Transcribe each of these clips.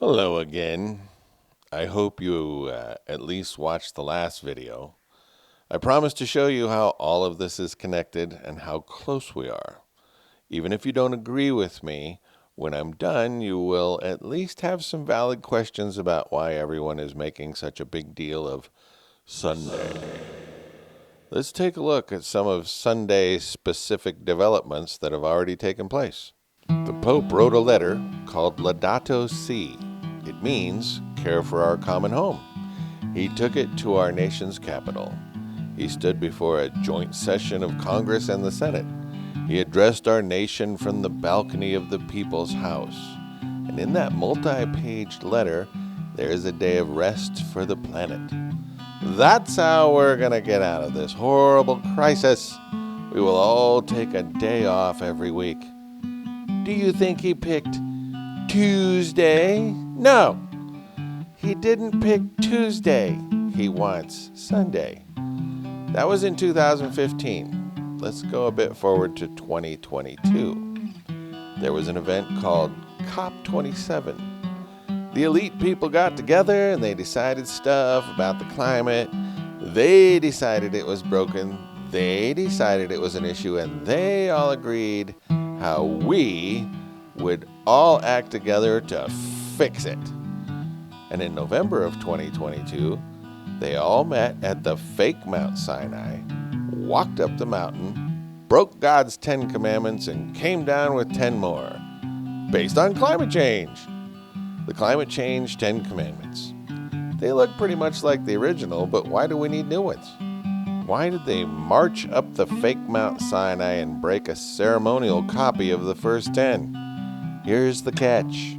Hello again. I hope you at least watched the last video. I promise to show you how all of this is connected and how close we are. Even if you don't agree with me, when I'm done, you will at least have some valid questions about why everyone is making such a big deal of Sunday. Let's take a look at some of Sunday's specific developments that have already taken place. The Pope wrote a letter called Laudato Si'. It means care for our common home. He took it to our nation's capital. He stood before a joint session of Congress and the Senate. He addressed our nation from the balcony of the People's House. And in that multi-paged letter, there is a day of rest for the planet. That's how we're going to get out of this horrible crisis. We will all take a day off every week. Do you think he picked Tuesday? No. He didn't pick Tuesday. He wants Sunday. That was in 2015. Let's go a bit forward to 2022. There was an event called COP27. The elite people got together and they decided stuff about the climate. They decided it was broken. They decided it was an issue, and they all agreed how we would all act together to fix it. And in November of 2022, they all met at the fake Mount Sinai, walked up the mountain, broke God's 10 commandments, and came down with 10 more, based on climate change. The Climate Change 10 Commandments. They look pretty much like the original, but why do we need new ones? Why did they march up the fake Mount Sinai and break a ceremonial copy of the first 10? Here's the catch.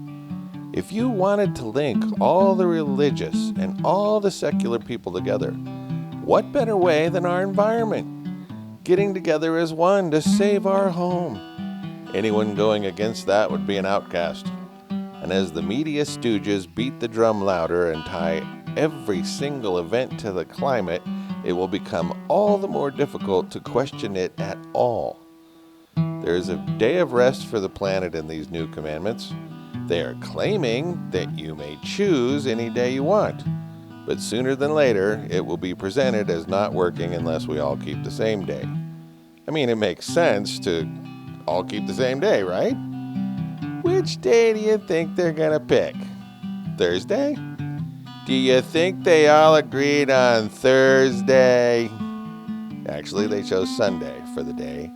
If you wanted to link all the religious and all the secular people together, what better way than our environment? Getting together as one to save our home. Anyone going against that would be an outcast. And as the media stooges beat the drum louder and tie every single event to the climate, it will become all the more difficult to question it at all. There is a day of rest for the planet in these new commandments. They are claiming that you may choose any day you want, but sooner than later it will be presented as not working unless we all keep the same day. I mean, it makes sense to all keep the same day, right? Which day do you think they're gonna pick? Thursday? Do you think they all agreed on Thursday? Actually, they chose Sunday for the day.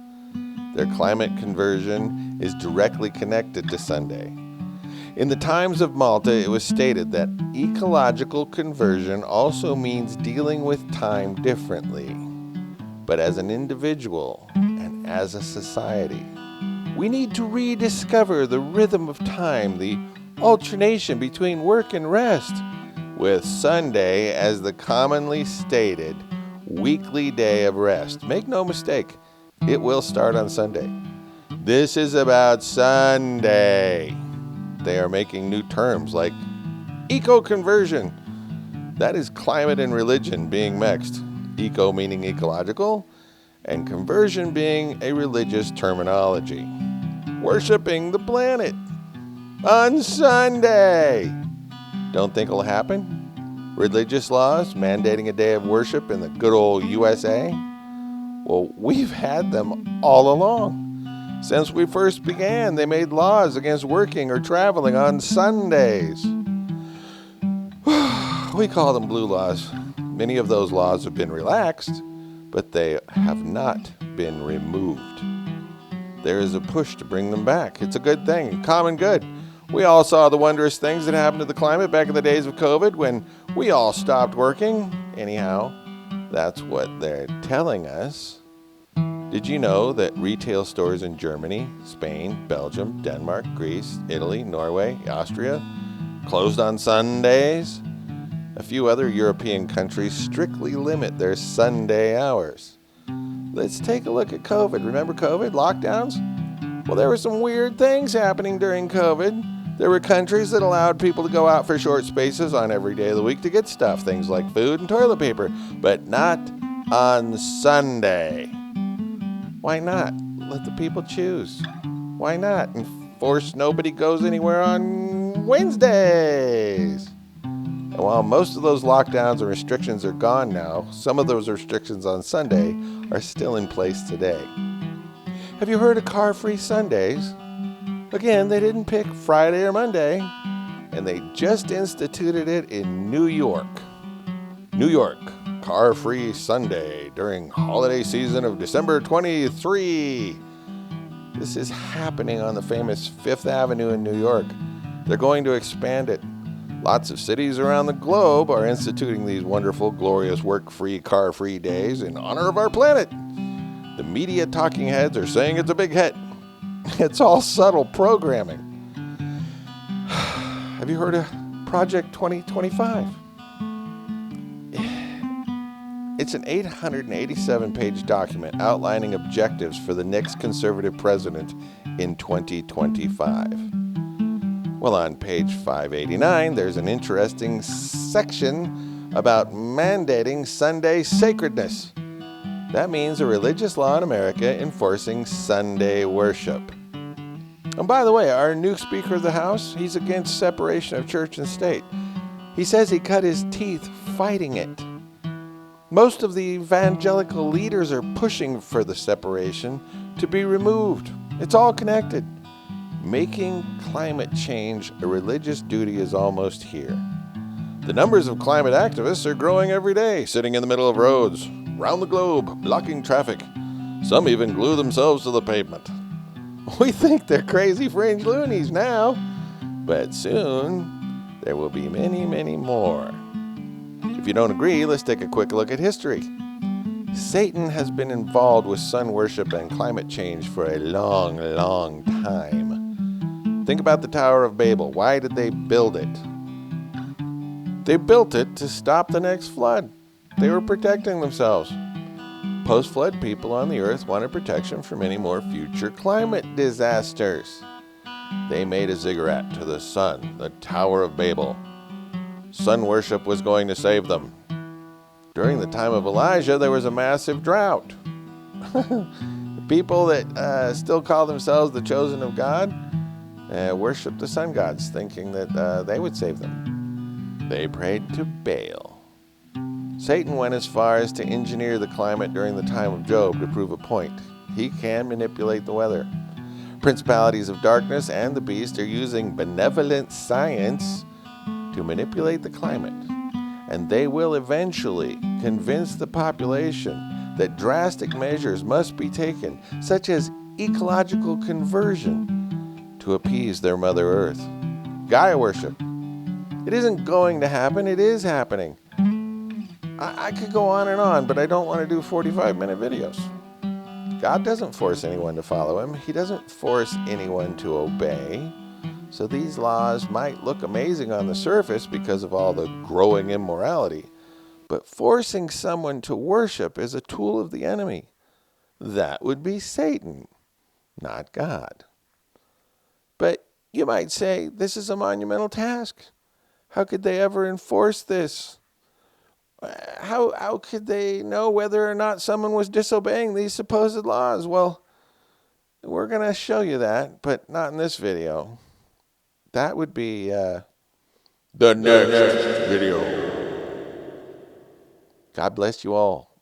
Their climate conversion is directly connected to Sunday. In the Times of Malta, it was stated that ecological conversion also means dealing with time differently. But as an individual and as a society, we need to rediscover the rhythm of time, the alternation between work and rest, with Sunday as the commonly stated weekly day of rest. Make no mistake, it will start on Sunday. This is about Sunday. They are making new terms like eco-conversion. That is climate and religion being mixed. Eco meaning ecological, and conversion being a religious terminology. Worshipping the planet on Sunday. Don't think it'll happen? Religious laws mandating a day of worship in the good old USA? Well, we've had them all along. Since we first began, they made laws against working or traveling on Sundays. We call them blue laws. Many of those laws have been relaxed, but they have not been removed. There is a push to bring them back. It's a good thing, common good. We all saw the wondrous things that happened to the climate back in the days of COVID when we all stopped working. Anyhow, that's what they're telling us. Did you know that retail stores in Germany, Spain, Belgium, Denmark, Greece, Italy, Norway, Austria closed on Sundays? A few other European countries strictly limit their Sunday hours. Let's take a look at COVID. Remember COVID? Lockdowns? Well, there were some weird things happening during COVID. There were countries that allowed people to go out for short spaces on every day of the week to get stuff, things like food and toilet paper, but not on Sunday. Why not? Let the people choose. Why not enforce nobody goes anywhere on Wednesdays. And while most of those lockdowns and restrictions are gone now, some of those restrictions on Sunday are still in place today. Have you heard of Car-Free Sundays? Again, they didn't pick Friday or Monday, and they just instituted it in New York. New York, Car-Free Sunday during holiday season of December 23. This is happening on the famous Fifth Avenue in New York. They're going to expand it. Lots of cities around the globe are instituting these wonderful, glorious, work-free, car-free days in honor of our planet. The media talking heads are saying it's a big hit. It's all subtle programming. Have you heard of Project 2025? It's an 887-page document outlining objectives for the next conservative president in 2025. Well, on page 589, there's an interesting section about mandating Sunday sacredness. That means a religious law in America enforcing Sunday worship. And by the way, our new Speaker of the House, he's against separation of church and state. He says he cut his teeth fighting it. Most of the evangelical leaders are pushing for the separation to be removed. It's all connected. Making climate change a religious duty is almost here. The numbers of climate activists are growing every day, sitting in the middle of roads, round the globe, blocking traffic. Some even glue themselves to the pavement. We think they're crazy fringe loonies now, but soon there will be many, many more. If you don't agree, let's take a quick look at history. Satan has been involved with sun worship and climate change for a long, long time. Think about the Tower of Babel. Why did they build it? They built it to stop the next flood. They were protecting themselves. Post-flood people on the earth wanted protection from any more future climate disasters. They made a ziggurat to the sun, the Tower of Babel. Sun worship was going to save them. During the time of Elijah, there was a massive drought. The people that still call themselves the chosen of God worshiped the sun gods, thinking that they would save them. They prayed to Baal. Satan went as far as to engineer the climate during the time of Job to prove a point. He can manipulate the weather. Principalities of darkness and the beast are using benevolent science to manipulate the climate, and they will eventually convince the population that drastic measures must be taken, such as ecological conversion, to appease their Mother Earth. Gaia worship. It isn't going to happen, it is happening. I could go on, but I don't want to do 45-minute videos. God doesn't force anyone to follow him. He doesn't force anyone to obey. So these laws might look amazing on the surface because of all the growing immorality, but forcing someone to worship is a tool of the enemy. That would be Satan, not God. But you might say, this is a monumental task. How could they ever enforce this? How could they know whether or not someone was disobeying these supposed laws? Well, we're going to show you that, but not in this video. That would be the next video. God bless you all.